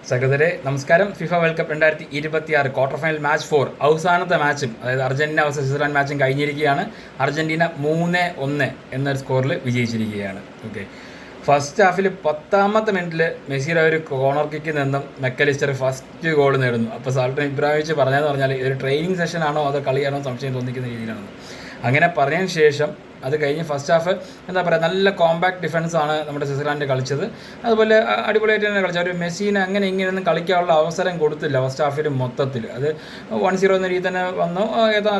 സഹോദരെ നമസ്കാരം. FIFA world cup 2026 quarter final match 4 അവസാനത്തെ മാച്ചും, അതായത് അർജന്റീന വേഴ്സസ് സ്വിറ്റ്സർലാൻഡ് മാച്ചും കഴിഞ്ഞിരിക്കുകയാണ്. അർജന്റീന 3-1 എന്നൊരു സ്കോറിൽ വിജയിച്ചിരിക്കുകയാണ്. ഓക്കെ, ഫസ്റ്റ് ഹാഫിൽ 10ാമത്തെ മിനിറ്റിൽ മെസ്സിയുടെ ഒരു കോർണർ കിക്കിൽ നിന്നും മെക്കലിസ്റ്റർ ഫസ്റ്റ് ഗോൾ നേടുന്നു. അപ്പോൾ സാൾട്ടൻ ഇബ്രാഹിമോവിച്ച് പറഞ്ഞതെന്ന് പറഞ്ഞാൽ ഇതൊരു ട്രെയിനിങ് സെഷനാണോ അതോ കളിയാണോ സംശയം തോന്നിക്കുന്ന രീതിയിലാണ്. അങ്ങനെ പറഞ്ഞതിന് ശേഷം അത് കഴിഞ്ഞ് ഫസ്റ്റ് ഹാഫ് എന്താ പറയുക, നല്ല കോമ്പാക്ട് ഡിഫൻസാണ് നമ്മുടെ സ്വിറ്റ്സർലാൻഡ് കളിച്ചത്. അതുപോലെ അടിപൊളിയായിട്ട് തന്നെ കളിച്ചത്. ഒരു മെസ്സിനെ അങ്ങനെ ഇങ്ങനെയൊന്നും കളിക്കാനുള്ള അവസരം കൊടുത്തില്ല ഫസ്റ്റ് ഹാഫിൽ മൊത്തത്തിൽ. അത് 1-0 എന്ന രീതി തന്നെ വന്നു.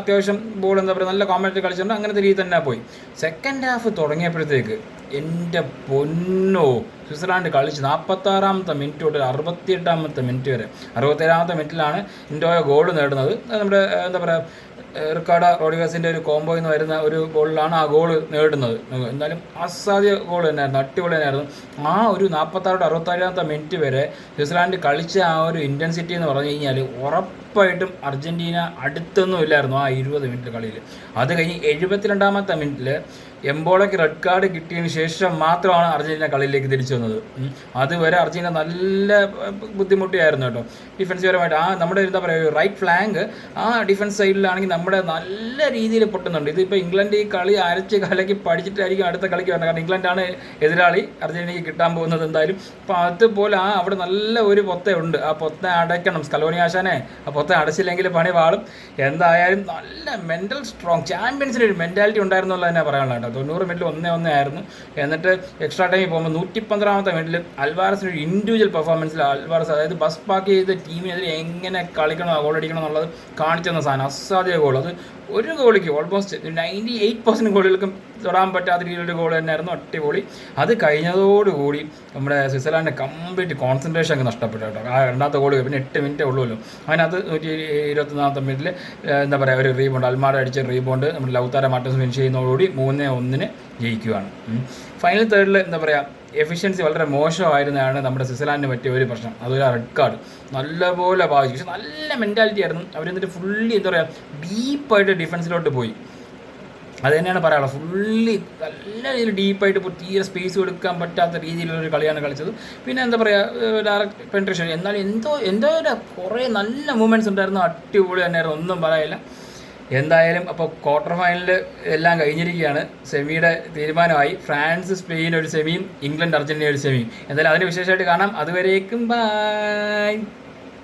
അത്യാവശ്യം ബോൾ എന്താ പറയുക നല്ല കോമ്പാക്ട് കളിച്ചിട്ടുണ്ട്. അങ്ങനത്തെ രീതി തന്നെ പോയി. സെക്കൻഡ് ഹാഫ് തുടങ്ങിയപ്പോഴത്തേക്ക് എൻ്റെ പൊന്നോ, സ്വിറ്റ്സർലാൻഡ് കളിച്ച് 46ാമത്തെ മിനിറ്റ് തൊട്ട് 68ാമത്തെ മിനിറ്റ് വരെ, 67ാമത്തെ മിനിറ്റിലാണ് ഇൻഡോയ ഗോൾ നേടുന്നത്. നമ്മുടെ എന്താ പറയുക, റിക്കാർഡോ റോഡ്രിഗസിൻ്റെ ഒരു കോംബോയിൽ നിന്ന് വരുന്ന ഒരു ഗോളിലാണ് ആ ഗോൾ നേടുന്നത്. എന്തായാലും അസാധ്യ ഗോൾ തന്നെയായിരുന്നു, അടിപൊളി തന്നെയായിരുന്നു. ആ ഒരു 46-67ാമത്തെ മിനിറ്റ് വരെ സ്വിറ്റ്സർലാൻഡ് കളിച്ച ആ ഒരു ഇൻറ്റൻസിറ്റി എന്ന് പറഞ്ഞു കഴിഞ്ഞാൽ ഉറപ്പായിട്ടും അർജൻറ്റീന അടുത്തൊന്നും ഇല്ലായിരുന്നു ആ 20 മിനിറ്റ് കളിയിൽ. അത് കഴിഞ്ഞ് 72ാമത്തെ മിനിറ്റിൽ എംബോളയ്ക്ക് റെഡ് കാർഡ് കിട്ടിയതിന് ശേഷം മാത്രമാണ് അർജൻറ്റീന കളിയിലേക്ക് തിരിച്ചു വന്നത്. അതുവരെ അർജൻറ്റീന നല്ല ബുദ്ധിമുട്ടിയായിരുന്നു കേട്ടോ ഡിഫൻസീവരമായിട്ട്. നമ്മുടെ എന്താ പറയുക, റൈറ്റ് ഫ്ലാങ്ക് ആ ഡിഫൻസ് സൈഡിലാണെങ്കിൽ നമ്മുടെ നല്ല രീതിയിൽ പൊട്ടുന്നുണ്ട്. ഇതിപ്പോൾ ഇംഗ്ലണ്ട് ഈ കളി അരച്ച് കലക്കി പഠിച്ചിട്ടായിരിക്കും അടുത്ത കളിക്ക് വരുന്നത്. കാരണം ഇംഗ്ലണ്ടാണ് എതിരാളി, അർജൻറ്റീനയ്ക്ക് കിട്ടാൻ പോകുന്നത് എന്തായാലും. അപ്പോൾ അതുപോലെ അവിടെ നല്ല ഒരു പൊത്തയുണ്ട്. ആ പൊത്ത അടയ്ക്കണം സ്കലോനി ആശാനെ. ആ പൊത്ത അടച്ചില്ലെങ്കിൽ പണി വാളും. എന്തായാലും നല്ല മെൻ്റൽ സ്ട്രോങ്, ചാമ്പ്യൻസിന് ഒരു മെൻറ്റാലിറ്റി ഉണ്ടായിരുന്നുള്ള തന്നെ പറയാനുള്ള. 90 മിനിറ്റിൽ 1-1 ആയിരുന്നു. എന്നിട്ട് എക്സ്ട്രാ ടൈമിൽ പോകുമ്പോൾ 115ാമത്തെ മിനിറ്റിൽ അൽവാരസിന് ഒരു ഇൻഡിവിജ്വൽ പെർഫോമൻസിൽ അൽവാരസ്, അതായത് ബസ് പാക്ക് ചെയ്ത് ടീമിനെതിരെ എങ്ങനെ കളിക്കണം, ഗോൾ അടിക്കണം എന്നുള്ളത് കാണിച്ചു തന്ന സാധനം. അസാധ്യ ഗോൾ. അത് ഒരു ഗോളിക്ക് ഓൾമോസ്റ്റ് 98% ഗോളുകൾക്കും തൊടാൻ പറ്റാത്ത രീതിയിലൊരു ഗോൾ തന്നെയായിരുന്നു. അടിപൊളി. അത് കഴിഞ്ഞതോടുകൂടി നമ്മുടെ സ്വിറ്റ്സർലാൻഡ് കംപ്ലീറ്റ് കോൺസെൻട്രേഷൻ അങ്ങ് നഷ്ടപ്പെട്ടു കേട്ടോ. ആ രണ്ടാമത്തെ ഗോൾ പിന്നെ 8 മിനിറ്റേ ഉള്ളൂല്ലോ. അതിനകത്ത് 124ാമത്തെ മിനിറ്റിൽ എന്താ പറയുക, ഒരു റീബൗണ്ട്, അൽമാഡ അടിച്ച റീബൗണ്ട് നമ്മുടെ ലൗതാരോ മാർട്ടിനസ് ഫിനിഷ് ചെയ്യുന്നതോടുകൂടി 3-1 ജയിക്കുകയാണ്. ഫൈനൽ തേർഡിൽ എന്താ പറയുക, എഫിഷ്യൻസി വളരെ മോശമായിരുന്നതാണ് നമ്മുടെ സ്വിറ്റ്സർലാൻഡിന് പറ്റിയ ഒരു പ്രശ്നം. അതൊരു റെഡ് കാർഡ് നല്ലപോലെ ബാധിച്ചു. പക്ഷെ നല്ല മെൻറ്റാലിറ്റി ആയിരുന്നു. അവരെന്നിട്ട് ഫുള്ളി എന്താ പറയുക, ഡീപ്പായിട്ട് ഡിഫൻസിലോട്ട് പോയി. അത് തന്നെയാണ് പറയാനുള്ളത്. ഫുള്ളി നല്ല രീതിയിൽ ഡീപ്പായിട്ട് തീരെ സ്പേസ് കൊടുക്കാൻ പറ്റാത്ത രീതിയിലുള്ളൊരു കളിയാണ് കളിച്ചത്. പിന്നെ എന്താ പറയുക, ഡയറക്റ്റ് പെൻട്രേഷൻ. എന്നാലും എന്തോ ഒരു കുറേ നല്ല മൂവ്മെൻറ്റ്സ് ഉണ്ടായിരുന്നു. അടിപൊളി തന്നെയായിരുന്നു, ഒന്നും പറയില്ല. എന്തായാലും അപ്പോൾ ക്വാർട്ടർ ഫൈനലിൽ എല്ലാം കഴിഞ്ഞിരിക്കുകയാണ്. സെമിയുടെ തീരുമാനമായി. ഫ്രാൻസ് സ്പെയിൻ ഒരു സെമിയും ഇംഗ്ലണ്ട് അർജൻറ്റീന ഒരു സെമിയും. എന്തായാലും അതിന് വിശേഷമായിട്ട് കാണാം. അതുവരേക്കും ബൈ.